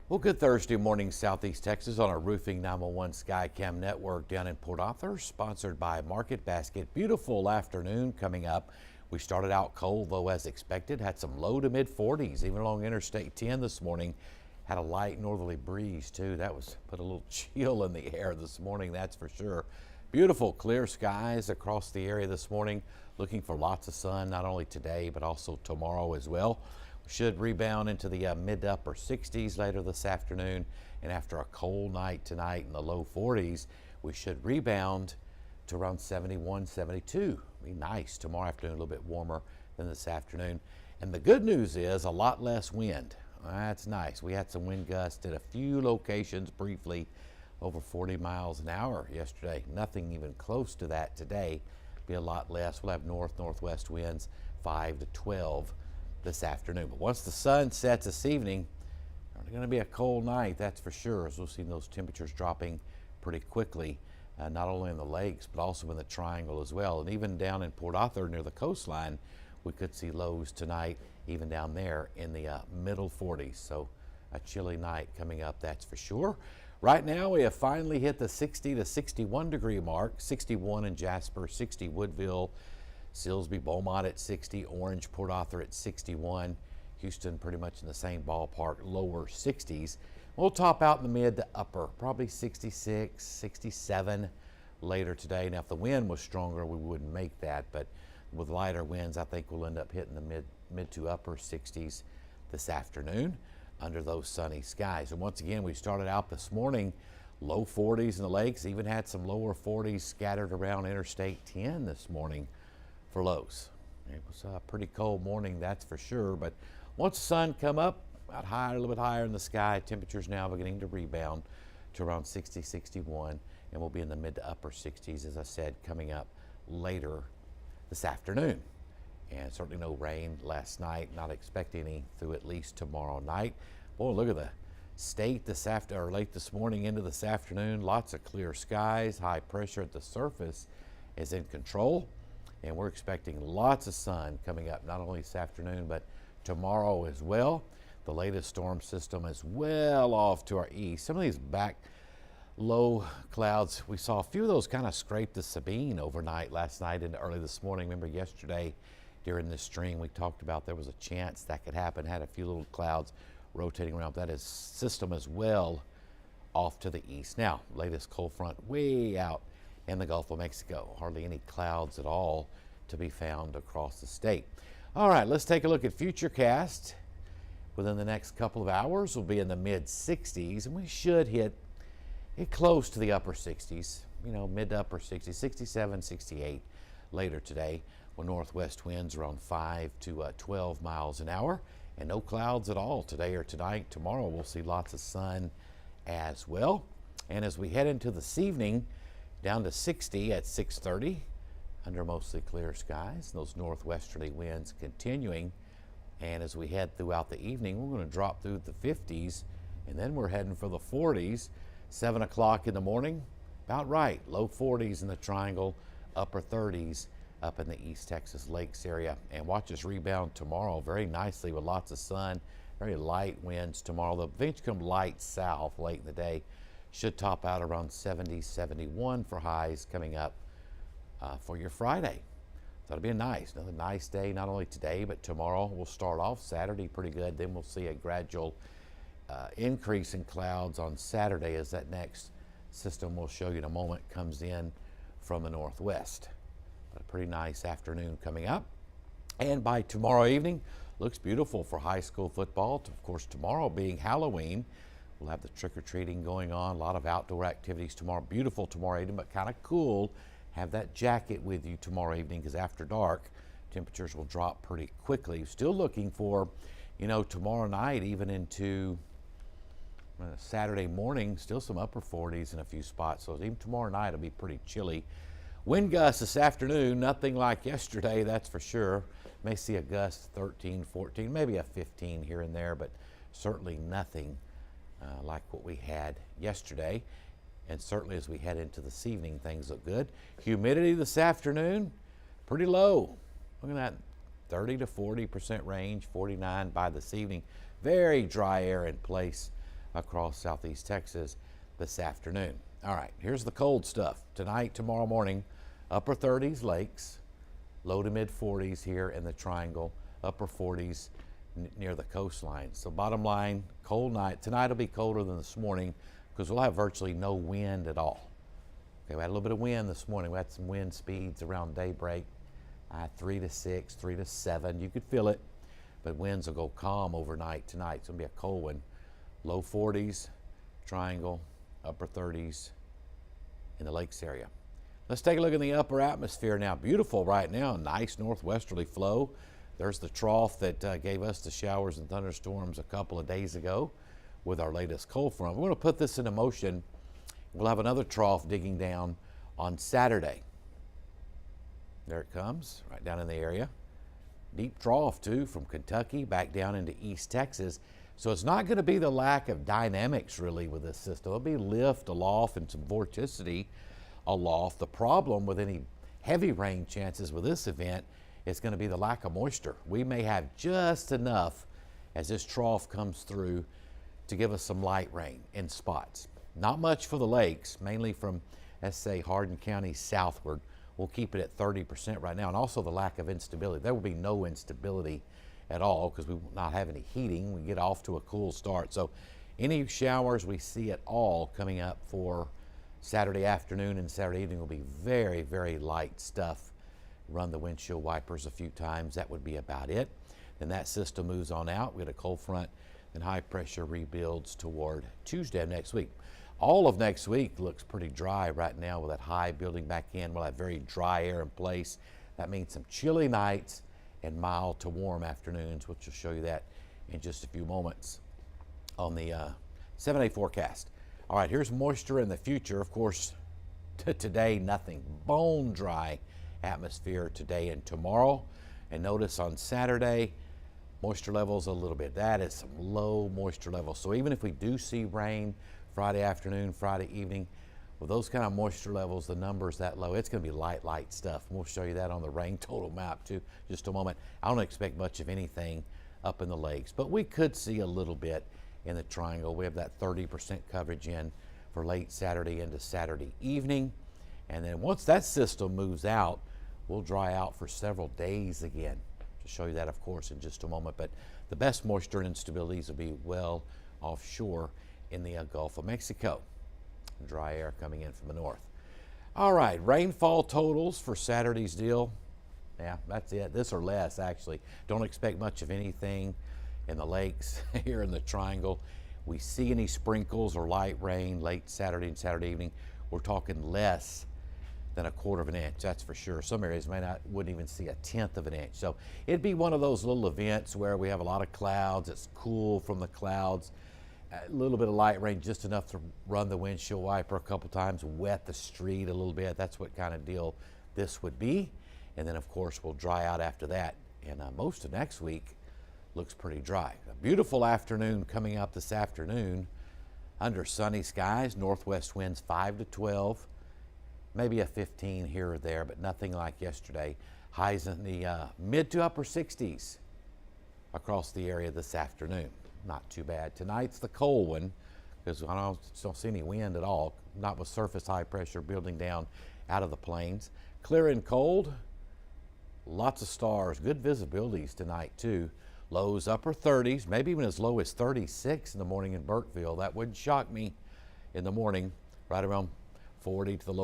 Well, good Thursday morning, Southeast Texas, on our Roofing 911 Skycam network down in Port Arthur, sponsored by Market Basket. Beautiful afternoon coming up. We started out cold, though, as expected. Had some low to mid 40s, even along Interstate 10 this morning. Had a light northerly breeze, too. That put a little chill in the air this morning, that's for sure. Beautiful clear skies across the area this morning. Looking for lots of sun, not only today, but also tomorrow as well. We should rebound into the mid to upper 60s later this afternoon. And after a cold night tonight in the low 40s, we should rebound to around 71, 72. Be nice tomorrow afternoon, a little bit warmer than this afternoon. And the good news is a lot less wind. That's nice. We had some wind gusts at a few locations briefly, over 40 miles an hour yesterday. Nothing even close to that today. Be a lot less. We'll have northwest winds 5 to 12 this afternoon. But once the sun sets this evening, it's going to be a cold night, that's for sure, as we'll see those temperatures dropping pretty quickly, not only in the lakes, but also in the triangle as well. And even down in Port Arthur near the coastline, we could see lows tonight, even down there in the middle 40s. So a chilly night coming up, that's for sure. Right now, we have finally hit the 60 to 61 degree mark, 61 in Jasper, 60 Woodville, Silsbee, Beaumont at 60, Orange, Port Arthur at 61, Houston pretty much in the same ballpark, lower 60s. We'll top out in the mid to upper, probably 66, 67 later today. Now, if the wind was stronger, we wouldn't make that, but with lighter winds, I think we'll end up hitting the mid to upper 60s this afternoon under those sunny skies. And once again, we started out this morning low 40s in the lakes, even had some lower 40s scattered around Interstate 10 this morning for lows. It was a pretty cold morning, that's for sure, but once the sun come up, about higher, a little bit higher in the sky, temperatures now beginning to rebound to around 60, 61, and we'll be in the mid to upper 60s, as I said, coming up later this afternoon. And certainly no rain last night, not expecting any through at least tomorrow night. Boy, look at the state late this morning into this afternoon. Lots of clear skies, high pressure at the surface is in control. And we're expecting lots of sun coming up, not only this afternoon, but tomorrow as well. The latest storm system is well off to our east. Some of these back low clouds, we saw a few of those kind of scrape the Sabine overnight last night into early this morning. Remember yesterday during this stream, we talked about there was a chance that could happen. Had a few little clouds rotating around. That is system as well off to the east. Now, latest cold front way out in the Gulf of Mexico. Hardly any clouds at all to be found across the state. All right, let's take a look at Futurecast. Within the next couple of hours, we'll be in the mid 60s, and we should hit close to the upper 60s, mid to upper 60s, 67, 68 later today, with northwest winds around 5 to 12 miles an hour, and no clouds at all today or tonight. Tomorrow, we'll see lots of sun as well. And as we head into this evening, down to 60 at 6:30 under mostly clear skies. Those northwesterly winds continuing. And as we head throughout the evening, we're going to drop through the 50s, and then we're heading for the 40s. 7 o'clock in the morning, about right. Low 40s in the triangle, upper 30s up in the East Texas Lakes area. And watch us rebound tomorrow very nicely with lots of sun, very light winds tomorrow. They'll eventually come light south late in the day. Should top out around 70, 71 for highs coming up for your Friday. So it'll be another nice day, not only today, but tomorrow. We'll start off Saturday pretty good. Then we'll see a gradual increase in clouds on Saturday as that next system we'll show you in a moment comes in from the northwest. But a pretty nice afternoon coming up. And by tomorrow evening, looks beautiful for high school football. Of course, tomorrow being Halloween, we'll have the trick-or-treating going on. A lot of outdoor activities tomorrow. Beautiful tomorrow evening, but kind of cool. Have that jacket with you tomorrow evening, because after dark, temperatures will drop pretty quickly. Still looking for, tomorrow night, even into Saturday morning, still some upper 40s in a few spots. So even tomorrow night will be pretty chilly. Wind gusts this afternoon, nothing like yesterday, that's for sure. May see a gust 13, 14, maybe a 15 here and there, but certainly nothing like what we had yesterday. And certainly as we head into this evening, things look good. Humidity this afternoon, pretty low. Look at that, 30 to 40% range, 49 by this evening. Very dry air in place across southeast Texas this afternoon. All right, here's the cold stuff. Tonight, tomorrow morning, upper 30s lakes, low to mid 40s here in the triangle, upper 40s near the coastline. So bottom line, cold night. Tonight will be colder than this morning because we'll have virtually no wind at all. Okay, we had a little bit of wind this morning. We had some wind speeds around daybreak, 3 to 6, 3 to 7. You could feel it, but winds will go calm overnight tonight. It's going to be a cold one. Low 40s, triangle, upper 30s in the lakes area. Let's take a look at the upper atmosphere now. Beautiful right now, nice northwesterly flow. There's the trough that gave us the showers and thunderstorms a couple of days ago with our latest cold front. We're going to put this into motion. We'll have another trough digging down on Saturday. There it comes, right down in the area. Deep trough too, from Kentucky back down into East Texas. So it's not going to be the lack of dynamics really with this system. It'll be lift aloft and some vorticity aloft. The problem with any heavy rain chances with this event is going to be the lack of moisture. We may have just enough as this trough comes through to give us some light rain in spots. Not much for the lakes, mainly from, let's say, Hardin County southward. We'll keep it at 30% right now, and also the lack of instability. There will be no instability at all because we will not have any heating. We get off to a cool start. So any showers we see at all coming up for Saturday afternoon and Saturday evening will be very, very light stuff. Run the windshield wipers a few times. That would be about it. Then that system moves on out. We get a cold front, then high pressure rebuilds toward Tuesday of next week. All of next week looks pretty dry right now with that high building back in. We'll have very dry air in place. That means some chilly nights and mild to warm afternoons, which will show you that in just a few moments on the 7-day forecast. All right, here's moisture in the future. Of course, today, nothing. Bone dry atmosphere today and tomorrow. And notice on Saturday, moisture levels a little bit. That is some low moisture levels. So even if we do see rain Friday afternoon, Friday evening, with those kind of moisture levels, the numbers that low, it's going to be light stuff. And we'll show you that on the rain total map too, just a moment. I don't expect much of anything up in the lakes, but we could see a little bit in the triangle. We have that 30% coverage in for late Saturday into Saturday evening. And then once that system moves out, we'll dry out for several days again. To show you that, of course, in just a moment. But the best moisture and instabilities will be well offshore in the Gulf of Mexico. Dry air coming in from the north. All right, rainfall totals for Saturday's deal. Yeah, that's it. This or less, actually. Don't expect much of anything in the lakes here in the triangle. We see any sprinkles or light rain late Saturday and Saturday evening. We're talking less than 1/4 of an inch, that's for sure. Some areas wouldn't even see 1/10 of an inch. So it'd be one of those little events where we have a lot of clouds. It's cool from the clouds. A little bit of light rain, just enough to run the windshield wiper a couple times, wet the street a little bit. That's what kind of deal this would be. And then, of course, we'll dry out after that. And most of next week looks pretty dry. A beautiful afternoon coming up this afternoon under sunny skies. Northwest winds 5 to 12, maybe a 15 here or there, but nothing like yesterday. Highs in the mid to upper 60s across the area this afternoon. Not too bad. Tonight's the cold one because I don't see any wind at all, not with surface high pressure building down out of the plains. Clear and cold, lots of stars, good visibilities tonight too. Lows upper 30s, maybe even as low as 36 in the morning in Burkeville. That wouldn't shock me in the morning, right around 40 to the low.